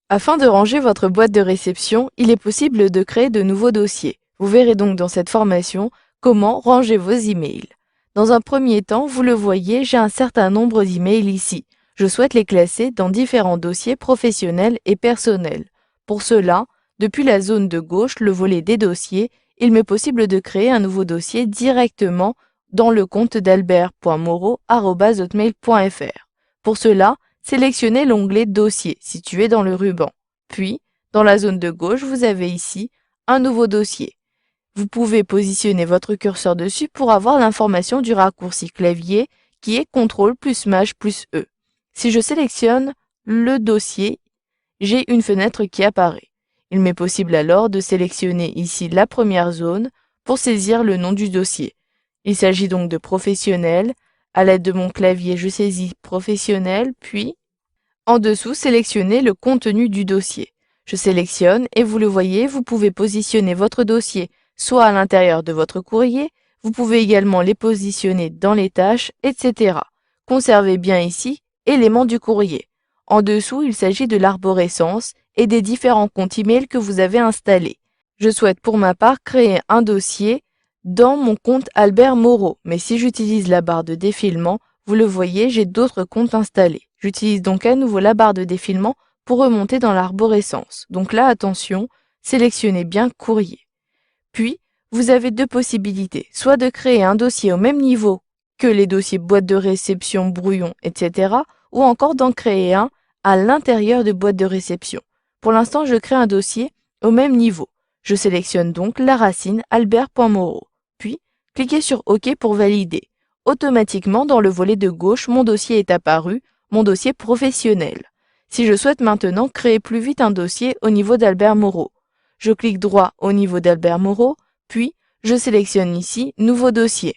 Afin de ranger votre boîte de réception, il est possible de créer de nouveaux dossiers. Vous verrez donc dans cette formation comment ranger vos emails. Dans un premier temps, vous le voyez, j'ai un certain nombre d'emails ici. Je souhaite les classer dans différents dossiers professionnels et personnels. Pour cela, depuis la zone de gauche, le volet des dossiers, il m'est possible de créer un nouveau dossier directement dans le compte d'albert.moreau@hotmail.fr. Pour cela, sélectionnez l'onglet Dossier situé dans le ruban. Puis, dans la zone de gauche, vous avez ici un nouveau dossier. Vous pouvez positionner votre curseur dessus pour avoir l'information du raccourci clavier qui est CTRL plus Maj plus E. Si je sélectionne le dossier, j'ai une fenêtre qui apparaît. Il m'est possible alors de sélectionner ici la première zone pour saisir le nom du dossier. Il s'agit donc de professionnel. À l'aide de mon clavier, je saisis professionnel, puis en dessous, sélectionnez le contenu du dossier. Je sélectionne et vous le voyez, vous pouvez positionner votre dossier soit à l'intérieur de votre courrier, vous pouvez également les positionner dans les tâches, etc. Conservez bien ici éléments du courrier. En dessous, il s'agit de l'arborescence et des différents comptes email que vous avez installés. Je souhaite pour ma part créer un dossier dans mon compte Albert Moreau, mais si j'utilise la barre de défilement, vous le voyez, j'ai d'autres comptes installés. J'utilise donc à nouveau la barre de défilement pour remonter dans l'arborescence. Donc là, attention, sélectionnez bien courrier. Puis, vous avez deux possibilités, soit de créer un dossier au même niveau que les dossiers boîte de réception, brouillon, etc., ou encore d'en créer un à l'intérieur de boîte de réception. Pour l'instant, je crée un dossier au même niveau. Je sélectionne donc la racine albert.moreau. Puis, cliquez sur OK pour valider. Automatiquement, dans le volet de gauche, mon dossier est apparu, mon dossier professionnel. Si je souhaite maintenant créer plus vite un dossier au niveau d'Albert Moreau, je clique droit au niveau d'Albert Moreau, puis je sélectionne ici Nouveau dossier.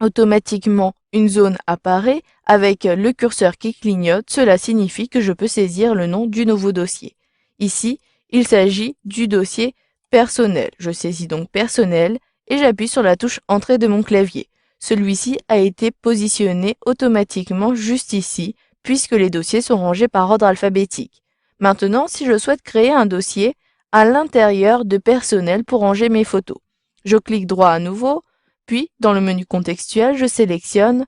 Automatiquement, une zone apparaît avec le curseur qui clignote. Cela signifie que je peux saisir le nom du nouveau dossier. Ici, il s'agit du dossier personnel. Je saisis donc personnel et j'appuie sur la touche Entrée de mon clavier. Celui-ci a été positionné automatiquement juste ici, puisque les dossiers sont rangés par ordre alphabétique. Maintenant, si je souhaite créer un dossier à l'intérieur de personnel pour ranger mes photos, je clique droit à nouveau, puis dans le menu contextuel, je sélectionne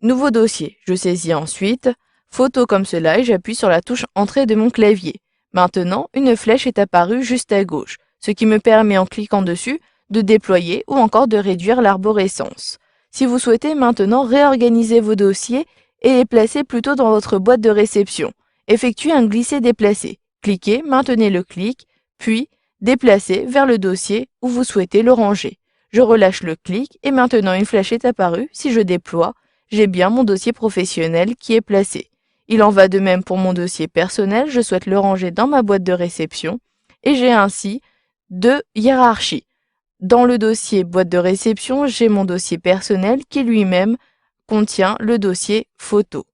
Nouveau dossier. Je saisis ensuite Photo comme cela et j'appuie sur la touche Entrée de mon clavier. Maintenant, une flèche est apparue juste à gauche, ce qui me permet en cliquant dessus de déployer ou encore de réduire l'arborescence. Si vous souhaitez maintenant réorganiser vos dossiers et les placer plutôt dans votre boîte de réception, effectuez un glisser-déplacer. Cliquez, maintenez le clic, puis déplacez vers le dossier où vous souhaitez le ranger. Je relâche le clic et maintenant une flèche est apparue. Si je déploie, j'ai bien mon dossier professionnel qui est placé. Il en va de même pour mon dossier personnel, je souhaite le ranger dans ma boîte de réception et j'ai ainsi deux hiérarchies. Dans le dossier boîte de réception, j'ai mon dossier personnel qui lui-même contient le dossier photo.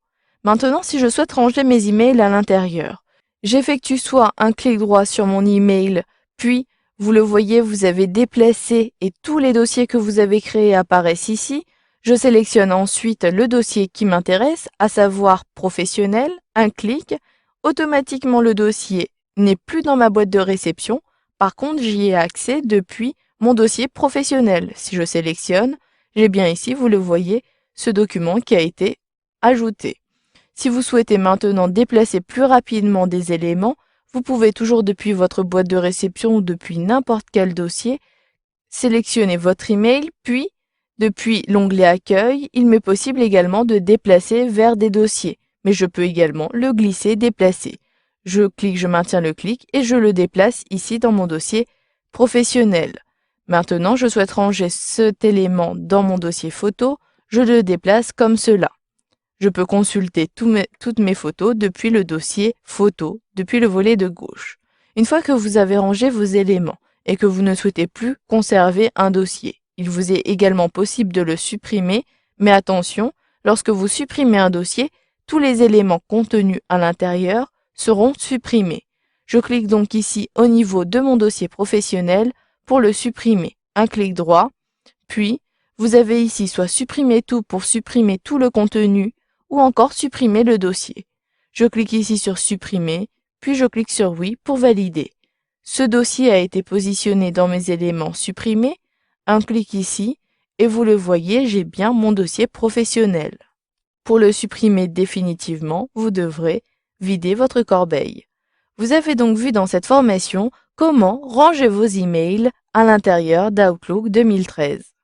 Maintenant, si je souhaite ranger mes emails à l'intérieur, j'effectue soit un clic droit sur mon email, puis vous le voyez, vous avez déplacé et tous les dossiers que vous avez créés apparaissent ici. Je sélectionne ensuite le dossier qui m'intéresse, à savoir professionnel, un clic. Automatiquement, le dossier n'est plus dans ma boîte de réception. Par contre, j'y ai accès depuis mon dossier professionnel. Si je sélectionne, j'ai bien ici, vous le voyez, ce document qui a été ajouté. Si vous souhaitez maintenant déplacer plus rapidement des éléments, vous pouvez toujours depuis votre boîte de réception ou depuis n'importe quel dossier, sélectionner votre email, puis depuis l'onglet Accueil, il m'est possible également de déplacer vers des dossiers, mais je peux également le glisser, déplacer. Je clique, je maintiens le clic et je le déplace ici dans mon dossier professionnel. Maintenant, je souhaite ranger cet élément dans mon dossier photo, je le déplace comme cela. Je peux consulter toutes mes photos depuis le dossier photo, depuis le volet de gauche. Une fois que vous avez rangé vos éléments et que vous ne souhaitez plus conserver un dossier, il vous est également possible de le supprimer, mais attention, lorsque vous supprimez un dossier, tous les éléments contenus à l'intérieur seront supprimés. Je clique donc ici au niveau de mon dossier professionnel pour le supprimer. Un clic droit, puis vous avez ici soit supprimer tout pour supprimer tout le contenu ou encore supprimer le dossier. Je clique ici sur supprimer, puis je clique sur oui pour valider. Ce dossier a été positionné dans mes éléments supprimés. Un clic ici et vous le voyez, j'ai bien mon dossier professionnel. Pour le supprimer définitivement, vous devrez vider votre corbeille. Vous avez donc vu dans cette formation comment ranger vos emails à l'intérieur d'Outlook 2013.